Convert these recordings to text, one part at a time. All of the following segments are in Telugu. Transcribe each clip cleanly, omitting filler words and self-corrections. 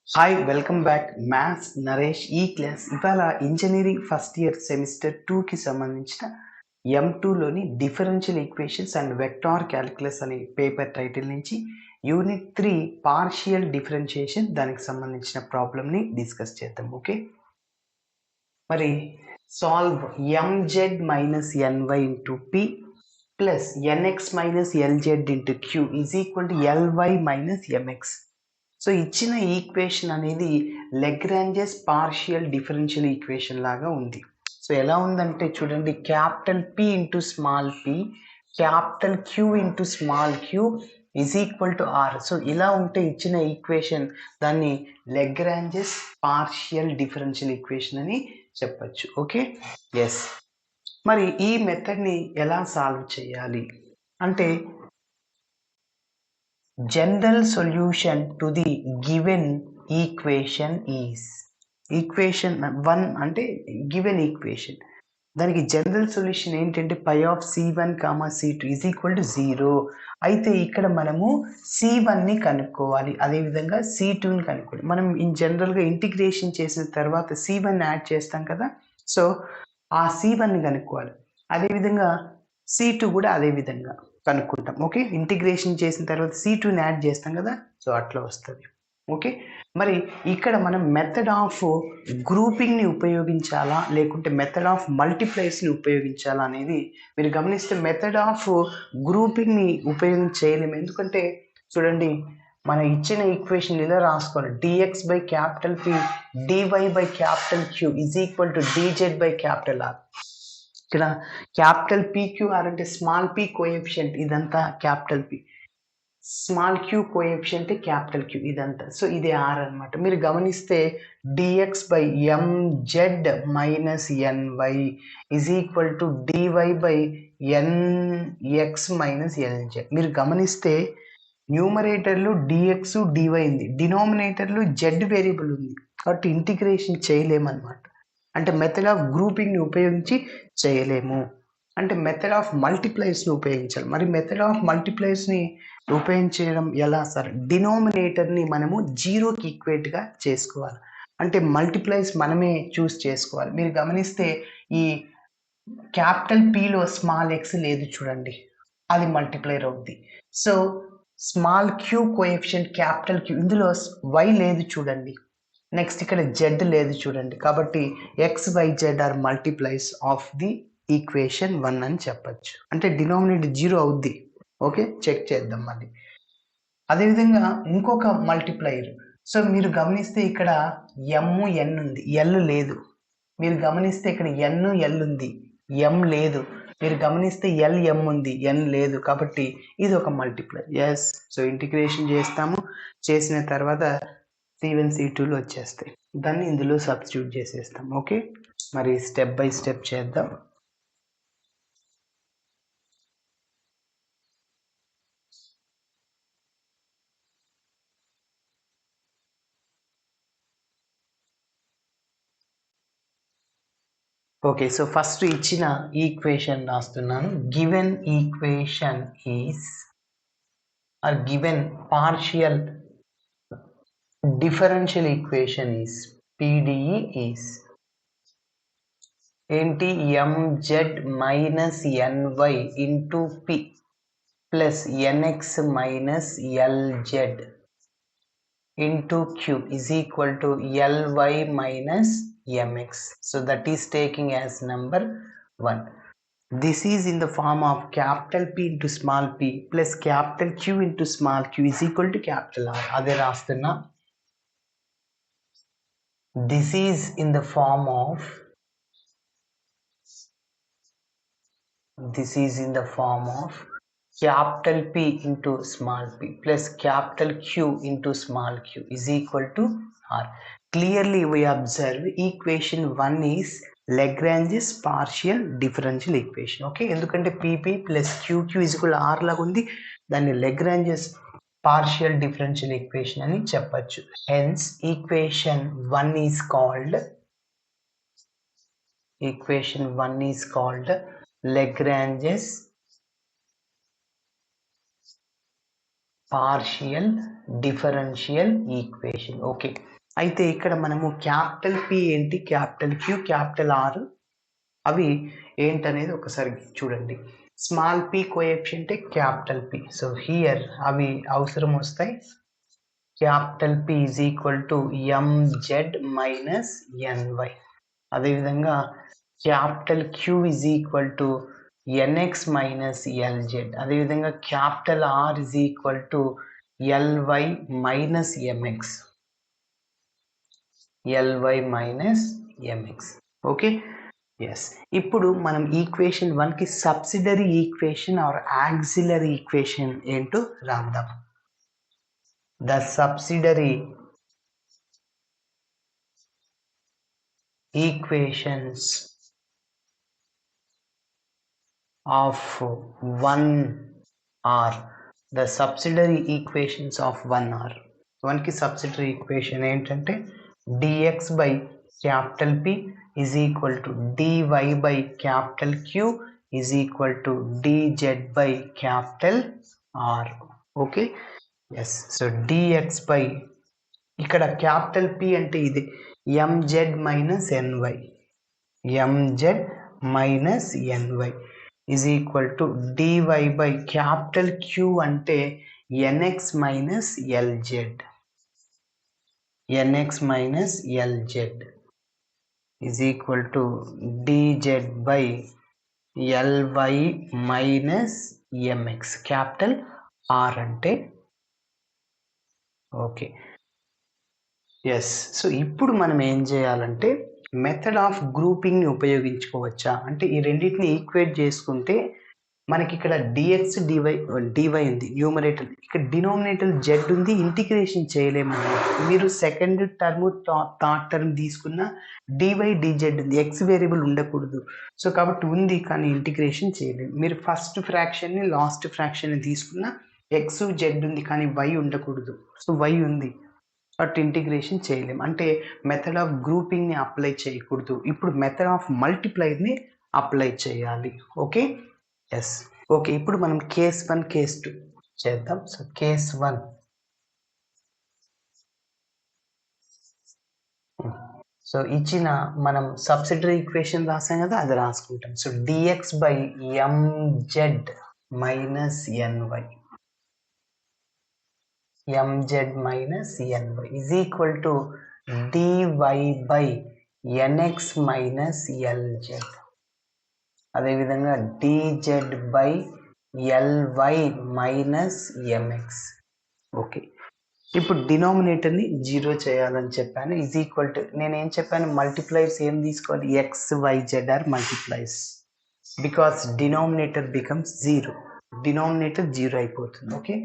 Hi welcome back maths Naresh ఈ క్లాస్ ఇవాళ ఇంజనీరింగ్ ఫస్ట్ ఇయర్ సెమిస్టర్ 2కి సంబంధించిన M2లోని differential equations and vector calculus అనే పేపర్ టైటిల్ నుంచి యూనిట్ 3 పార్షియల్ డిఫరెన్షియేషన్ దానికి సంబంధించిన ప్రాబ్లమ్ని డిస్కస్ చేద్దాం. ఓకే, మరి solve mz minus ny into P plus nx minus lz into Q is equal to ly minus mx. So ఇచ్చిన ఈక్వేషన్ అనేది లెగ్రాంజెస్ పార్షియల్ డిఫరెన్షియల్ ఈక్వేషన్ లాగా ఉంది. సో ఎలా ఉందంటే చూడండి, capital P into small p capital Q into small q is equal to r. So ఇలా ఉంటే ఇచ్చిన ఈక్వేషన్ దాన్ని లెగ్రాంజెస్ పార్షియల్ డిఫరెన్షియల్ ఈక్వేషన్ అని చెప్పచ్చు. Okay, yes. మరి ఈ మెథడ్ని ఎలా సాల్వ్ చేయాలి అంటే, general solution to the given equation is equation 1 అంటే given equation, దానికి జనరల్ సొల్యూషన్ ఏంటంటే phi of c1, c2 is equal to 0. అయితే ఇక్కడ మనము c1ని కనుక్కోవాలి, అదేవిధంగా c2ని కనుక్కోవాలి. మనం ఇన్ జనరల్గా ఇంటిగ్రేషన్ చేసిన తర్వాత c1 యాడ్ చేస్తాం కదా, సో ఆ c1ని కనుక్కోవాలి. అదేవిధంగా c2 కూడా అదే విధంగా కనుక్కుంటాం. ఓకే, ఇంటిగ్రేషన్ చేసిన తర్వాత c2ని యాడ్ చేస్తాం కదా, సో అట్లా వస్తుంది. ఓకే, మరి ఇక్కడ మనం మెథడ్ ఆఫ్ గ్రూపింగ్ని ఉపయోగించాలా లేకుంటే మెథడ్ ఆఫ్ మల్టిప్లైస్ని ఉపయోగించాలా అనేది మీరు గమనిస్తే మెథడ్ ఆఫ్ గ్రూపింగ్ని ఉపయోగించలేము. ఎందుకంటే చూడండి, మన ఇచ్చిన ఈక్వేషన్ ఇలా రాసుకోవాలి, dx by capital P dy by capital Q is equal to dz by capital R. ఇక్కడ క్యాపిటల్ PQR అంటే స్మాల్ p కోఎఫిషియంట్, ఇదంతా capital P, small q coefficient capital Q, ఇదంతా. సో ఇది R అనమాట. మీరు గమనిస్తే dx by mz minus ny is equal to dy by nx minus lz. మీరు గమనిస్తే న్యూమరేటర్లో dx dy ఉంది, డినామినేటర్లో z వేరియబుల్ ఉంది, కాబట్టి ఇంటిగ్రేషన్ చేయలేమన్నమాట. అంటే మెథడ్ ఆఫ్ గ్రూపింగ్ని ఉపయోగించి చేయలేము, అంటే మెథడ్ ఆఫ్ మల్టిప్లైస్ని ఉపయోగించాలి. మరి మెథడ్ ఆఫ్ మల్టిప్లైస్ని ఉపయోగించడం ఎలా సార్? డినామినేటర్ని మనము 0కి ఈక్వేట్గా చేసుకోవాలి, అంటే మల్టిప్లైస్ మనమే చూస్ చేసుకోవాలి. మీరు గమనిస్తే ఈ క్యాపిటల్ పిలో స్మాల్ ఎక్స్ లేదు చూడండి, అది మల్టిప్లైర్ అవుద్ది. So small q coefficient capital Q, ఇందులో y లేదు చూడండి, నెక్స్ట్ ఇక్కడ z లేదు చూడండి, కాబట్టి xyz are multiplies of the equation 1 అని చెప్పచ్చు. అంటే డినామినేటర్ 0 అవుద్ది. ఓకే, చెక్ చేద్దాం మళ్ళీ. అదేవిధంగా ఇంకొక మల్టిప్లైర్, సో మీరు గమనిస్తే ఇక్కడ n ఉంది, l లేదు. మీరు గమనిస్తే ఇక్కడ l ఉంది, m లేదు. మీరు గమనిస్తే m ఉంది, n లేదు. కాబట్టి ఇది ఒక మల్టిప్లైర్. ఎస్, సో ఇంటిగ్రేషన్ చేస్తాము, చేసిన తర్వాత c1 c2లు వచ్చేస్తాయి, దాన్ని ఇందులో సబ్స్టిట్యూట్ చేసేస్తాం. ఓకే, మరి స్టెప్ బై స్టెప్ చేద్దాం. ఓకే, సో ఫస్ట్ ఇచ్చిన ఈక్వేషన్ రాస్తున్నాను. Given equation is or given partial differential equation is PDE is ఏంటి, mz minus ny into p plus nx minus lz into q is equal to ly minus mx. So that is taking as number 1. This is in the form of capital P into small p plus capital Q into small q is equal to capital R. అదే రాస్తున్నా. This is in the form of capital P into small p plus capital Q into small q is equal to R. Clearly we observe equation 1 is Lagrange's partial differential equation. Okay, ఎందుకంటే PP plus QQ is equal to R లాగా ఉంది, దాన్ని Lagrange's partial differential equation అని చెప్పచ్చు. Hence equation 1 is called Lagrange's partial differential equation. Okay, అయితే ఇక్కడ మనము క్యాపిటల్ P ఏంటి, క్యాపిటల్ Q, క్యాపిటల్ R అవి ఏంటనేది ఒకసారి చూడండి. Small p coefficient capital P. So here అవి అవసరం వస్తాయి. Capital P is equal to mz minus ny. అదేవిధంగా capital Q is equal to nx minus lz. అదేవిధంగా capital R is equal to ly minus mx. ly minus mx. Okay, yes. ఇప్పుడు మనం ఈక్వేషన్ 1కి subsidiary equation are auxiliary equation ఏంటో రాద్దాం. The subsidiary equations of 1 or the subsidiary equations of 1 or 1కి సబ్సిడరీ ఈక్వేషన్ ఏంటంటే dx by capital P is equal to dy by capital Q is equal to dz by capital R. Okay, yes. So dx by ఇక్కడ క్యాపిటల్ P అంటే ఇది mz minus ny, mz minus ny is equal to dy by capital Q అంటే nx minus lz, nx minus lz is equal to dz by ly minus mx. Capital R అంటే ఓకే, ఎస్. సో ఇప్పుడు మనం ఏం చేయాలంటే మెథడ్ ఆఫ్ గ్రూపింగ్ని ఉపయోగించుకోవచ్చా అంటే ఈ రెండింటిని ఈక్వేట్ చేసుకుంటే మనకి ఇక్కడ dx dy ఉంది న్యూమరేటర్, ఇక్కడ డినామినేటర్ z ఉంది, ఇంటిగ్రేషన్ చేయలేము. మీరు సెకండ్ టర్మ్ థర్డ్ టర్మ్ తీసుకున్న dy dz ఉంది, x వేరియబుల్ ఉండకూడదు. సో కాబట్టి ఉంది కానీ ఇంటిగ్రేషన్ చేయలేము. మీరు ఫస్ట్ ఫ్రాక్షన్ని లాస్ట్ ఫ్రాక్షన్ని తీసుకున్న x z ఉంది కానీ y ఉండకూడదు. సో y ఉంది బట్ ఇంటిగ్రేషన్ చేయలేము. అంటే మెథడ్ ఆఫ్ గ్రూపింగ్ని అప్లై చేయకూడదు. ఇప్పుడు మెథడ్ ఆఫ్ మల్టిప్లైని అప్లై చేయాలి. Okay, yes. ఓకే, ఇప్పుడు మనం కేస్ 1 కేస్ 2 చేద్దాం. సో కేస్ 1, సో ఇచ్చిన మనం సబ్సిడరీ ఈక్వేషన్ రాసాం కదా, అది రాసుకుంటాం. So dx by mz minus ny, mz minus ny is equal to dy by nx minus lz. అదేవిధంగా dz by ly minus mx. Okay, ఇప్పుడు డినామినేటర్ని 0 చేయాలని చెప్పాను. ఈజ్ ఈక్వల్ టు నేనేం చెప్పాను, మల్టిప్లైర్స్ ఏం తీసుకోవాలి, X Y Z are multipliers because denominator becomes 0, denominator 0 అయిపోతుంది. Okay,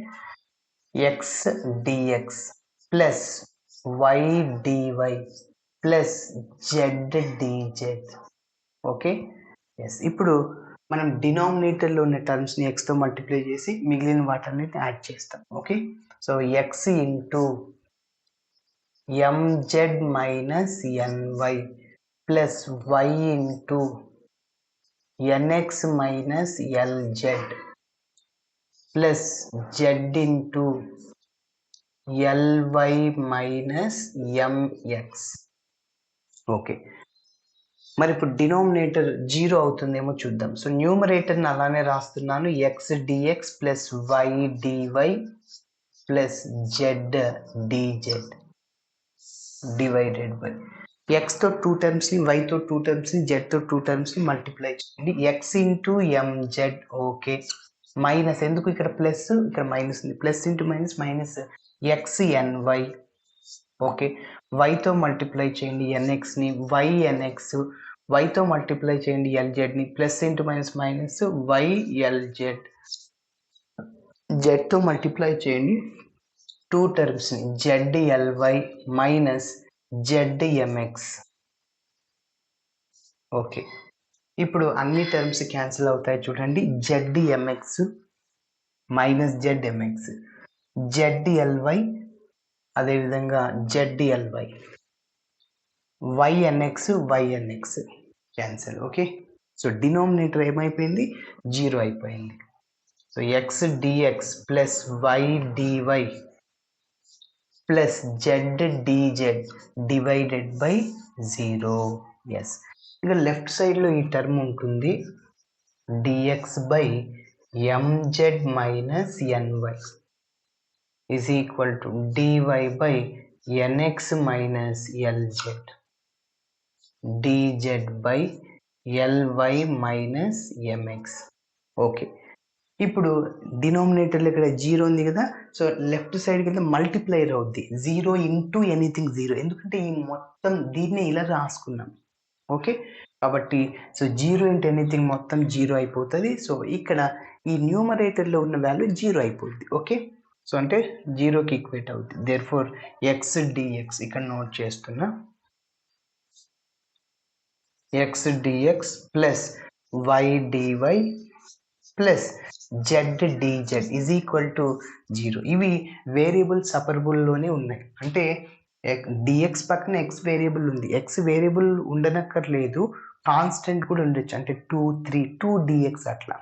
X dx plus why DY plus Z DZ. Okay, yes. ఇప్పుడు మనం డినామినేటర్లో ఉన్న టర్మ్స్ని ఎక్స్తో మల్టిప్లై చేసి మిగిలిన వాటన్నిటిని యాడ్ చేస్తాం. Okay, so x into mz minus ny plus y into nx minus lz plus z into ly minus mx. Okay, మరి ఇప్పుడు డినామినేటర్ 0 అవుతుందేమో చూద్దాం. సో న్యూమరేటర్ని అలానే రాస్తున్నాను, X dx plus why DY plus Z DZ divided by ఎక్స్తో 2 టర్మ్స్ని, వైతో 2 టర్మ్స్ని, జెడ్తో 2 టర్మ్స్ని మల్టిప్లై చేయండి. X into MZ. Okay, minus ఎందుకు, ఇక్కడ ప్లస్ ఇక్కడ మైనస్ ఉంది, plus into minus minus X NY. Okay, వైతో మల్టిప్లై చేయండి ఎన్ఎక్స్ని, వై ఎన్ఎక్స్, వైతో మల్టిప్లై చేయండి ఎల్జెడ్ని, plus into minus minus Y LZ, జెడ్తో మల్టిప్లై చేయండి 2 టర్మ్స్ని Z LY minus Z MX. Okay, ఇప్పుడు అన్ని టర్మ్స్ క్యాన్సిల్ అవుతాయి చూడండి. Z MX minus Z MX, Z LY అదేవిధంగా Z LY, YNX YNX cancel. Okay, so denominator ఏమైపోయింది, 0 అయిపోయింది. So X dx plus why DY plus Z DZ divided by 0. Yes, ఇక లెఫ్ట్ సైడ్లో ఈ టర్మ్ ఉంటుంది dx by mz minus ny is equal to dy by nx minus lz dz by ly minus mx. Okay, ఇప్పుడు డినామినేటర్లో ఇక్కడ 0 ఉంది కదా, సో లెఫ్ట్ సైడ్కి వెళ్తే మల్టిప్లైర్ అవుద్ది 0 ఇంటూ ఎనీథింగ్ 0, ఎందుకంటే ఈ మొత్తం దీన్ని ఇలా రాసుకున్నాం. ఓకే, కాబట్టి సో 0 ఇంటూ ఎనీథింగ్ మొత్తం 0 అయిపోతుంది. సో ఇక్కడ ఈ న్యూమరేటర్లో ఉన్న వాల్యూ 0 అయిపోద్ది. ఓకే, సో అంటే 0కి ఈక్వేట్ అవుతుంది. దేర్ఫోర్ ఎక్స్ డిఎక్స్ ఇక్కడ నోట్ చేస్తున్నా, x dx plus why DY plus Z dz is equal to 0. ఇవి వేరియబుల్ సపరబుల్లోనే ఉన్నాయి. అంటే డిఎక్స్ పక్కన ఎక్స్ వేరియబుల్ ఉంది, ఎక్స్ వేరియబుల్ ఉండనక్కర్లేదు, కాన్స్టెంట్ కూడా ఉండొచ్చు, అంటే 2 3 2 డిఎక్స్ అట్లా.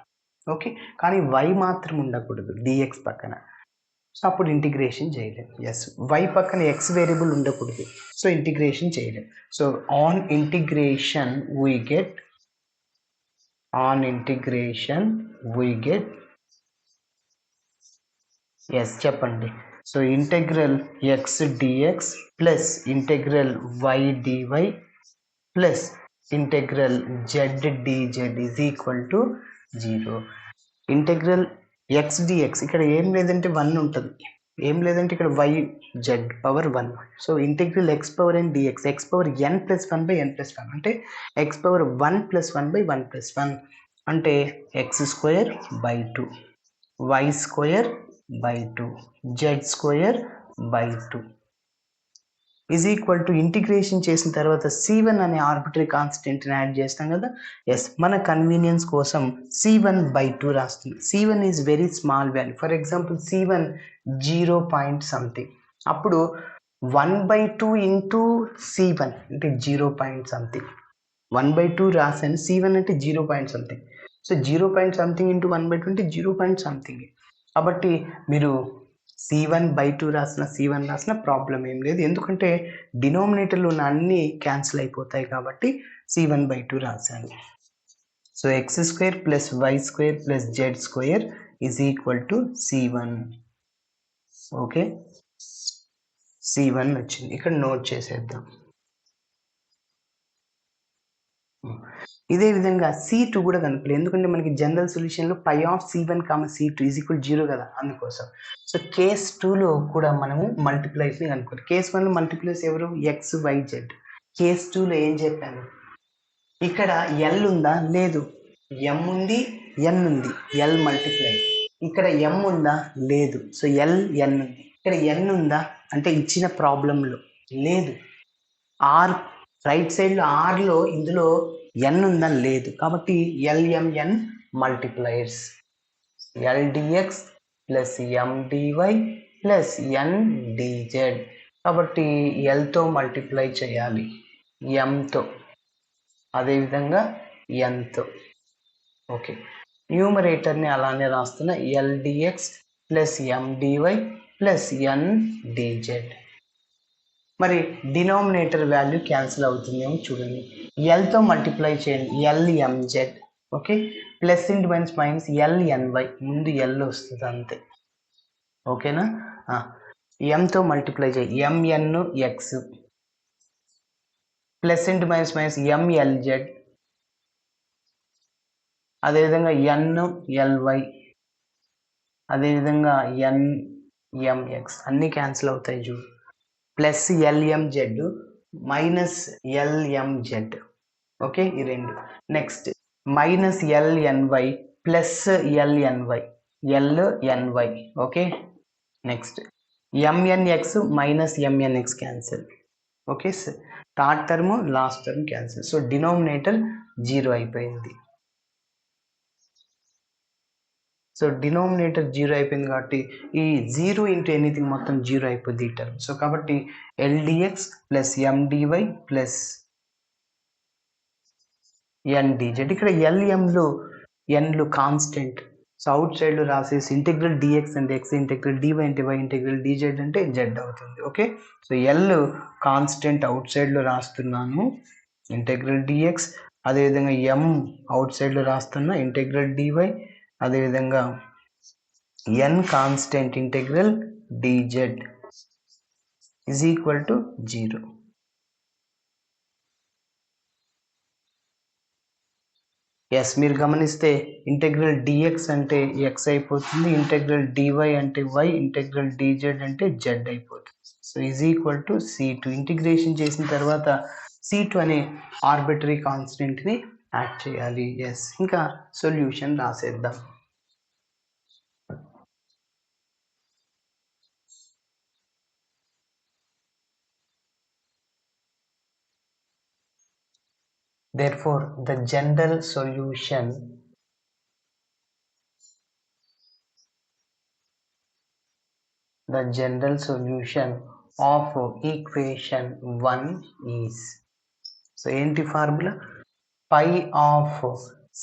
ఓకే, కానీ వై మాత్రం ఉండకూడదు డిఎక్స్ పక్కన, సో అప్పుడు ఇంటిగ్రేషన్ చేయలేం. ఎస్, వై పక్కన ఎక్స్ వేరియబుల్ ఉండకూడదు, సో ఇంటిగ్రేషన్ చేయలేం. So on integration we get yes చెప్పండి. So integral X dx plus integral Y DY plus integral Z dz is equal to 0. Integral X dx ఇక్కడ ఏం లేదంటే 1 ఉంటుంది, ఏం లేదంటే ఇక్కడ Y Z power 1. So integral X power N DX X power N plus 1 by N plus 1, అంటే X power 1 plus 1 by 1 plus 1, అంటే x square by 2 y square by 2 z square by 2 is equal to integration చేసిన తర్వాత C1 అనే ఆర్బిటరీ కాన్స్టెంట్ని యాడ్ చేస్తాం కదా. ఎస్, మన కన్వీనియన్స్ కోసం C1 by 2 రాస్తుంది. C1 is very small value. For example C1 0 point something, అప్పుడు 1/2 ఇంటూ C1 అంటే 0 పాయింట్ సంథింగ్, 1/2 రాసాను, C1 అంటే 0 point something, so 0 point something into 1/2 అంటే 0 పాయింట్ సంథింగ్. కాబట్టి మీరు C1/2 రాసిన ప్రాబ్లం ఏం లేదు, ఎందుకంటే డినామినేటర్లో ఉన్న అన్ని క్యాన్సిల్ అయిపోతాయి కాబట్టి C1/2 రాశాను. So x square plus y square plus z square is equal to C1. Okay, C1 వచ్చింది, ఇక్కడ నోట్ చేసేద్దాం. ఇదే విధంగా C2 కూడా కనుక్కోలేదు, ఎందుకంటే మనకి జనరల్ సొల్యూషన్లో phi of C1, C2 is equal 0 కదా, అందుకోసం. సో కేస్ 2లో కూడా మనము మల్టిప్లైస్ని కనుక్కోవాలి. కేస్ 1లో మల్టిప్లైస్ ఎవరు, ఎక్స్ వై జెడ్. కేస్ 2లో ఏం చెప్పాను, ఇక్కడ ఎల్ ఉందా, లేదు, ఎం ఉంది, ఎన్ ఉంది, ఎల్ మల్టిప్లై. ఇక్కడ ఎం ఉందా, లేదు, సో ఎల్ ఎన్ ఉంది. ఇక్కడ ఎన్ ఉందా అంటే ఇచ్చిన ప్రాబ్లంలో లేదు, ఆర్ రైట్ సైడ్లో ఆర్లో ఇందులో ఎన్ ఉందని లేదు, కాబట్టి ఎల్ఎంఎన్ మల్టిప్లైర్స్ ఎల్డిఎక్స్ ప్లస్ ఎండివై ప్లస్ ఎన్డిజెడ్. కాబట్టి ఎల్తో మల్టిప్లై చేయాలి, ఎంతో, అదేవిధంగా ఎన్తో. ఓకే, న్యూమరేటర్ని అలానే రాస్తున్న ఎల్డిఎక్స్ ప్లస్ ఎండివై ప్లస్ ఎన్డిజెడ్. మరి డినామినేటర్ వాల్యూ క్యాన్సిల్ అవుతుందేమో చూడండి, ఎల్తో మల్టిప్లై చేయండి, L M Z. Okay, plus into minus minus L N Y, ముందు ఎల్ వస్తుంది అంతే. ఓకేనా, ఎంతో మల్టిప్లై చేయి, M N X plus into minus minus M L Z, అదేవిధంగా ఎన్ఎల్వై, అదేవిధంగా ఎన్ఎంఎక్స్, అన్నీ క్యాన్సిల్ అవుతాయి చూడు. Plus L M Z minus L M Z. Okay, ఈ రెండు. Next minus L N Y plus L N Y, L N Y. Okay, next M N X minus M N X cancel. Okay, third term last term cancel. So denominator 0 అయిపోయింది. సో డినామినేటర్ 0 అయిపోయింది కాబట్టి ఈ 0 ఇంటూ ఎనీథింగ్ మొత్తం 0 అయిపోద్ది ఈ టర్మ్. సో కాబట్టి ఎల్డిఎక్స్ ప్లస్ ఎండివై ప్లస్ ఎన్డిజెడ్. ఇక్కడ ఎల్ఎంలు ఎన్లు కాన్స్టెంట్, సో అవుట్ సైడ్లో రాసేసి ఇంటెగ్రల్ డిఎక్స్ అంటే ఎక్స్, ఇంటెగ్రల్ డివై అంటే వై, ఇంటెగ్రల్ డిజెడ్ అంటే జెడ్ అవుతుంది. Okay, so L constant out సైడ్లో రాస్తున్నాను ఇంటెగ్రల్ డిఎక్స్, అదేవిధంగా ఎం అవుట్ సైడ్లో రాస్తున్నా ఇంటెగ్రల్ డివై, అదేవిధంగా N constant integral D Z is equal to 0. Yes, మీరు గమనిస్తే ఇంటెగ్రల్ డిఎక్స్ అంటే ఎక్స్ అయిపోతుంది, ఇంటెగ్రల్ డివై అంటే వై, ఇంటెగ్రల్ డిజెడ్ అంటే జెడ్ అయిపోతుంది. So is equal to C2. Integration చేసిన తర్వాత C2 అనే ఆర్బిటరీ కాన్స్టెంట్ని యాడ్ చేయాలి. ఎస్, ఇంకా సొల్యూషన్ రాసేద్దాం. Therefore, the general solution of equation 1 is, so ఏంటి formula, pi of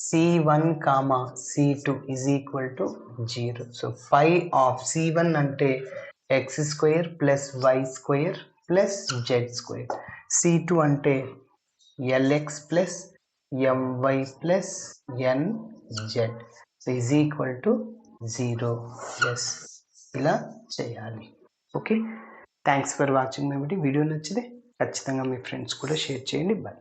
C1 comma C2 is equal to 0. So pi of C1 అంటే x square plus y square plus z square, C2 అంటే l x plus m y plus n z, so is equal to 0. Yes, ఇలా చేయాలి. Okay, thanks for watching my video. Video నచ్చితే ఖచ్చితంగా మీ ఫ్రెండ్స్ కూడా షేర్ చేయండి. బాయ్.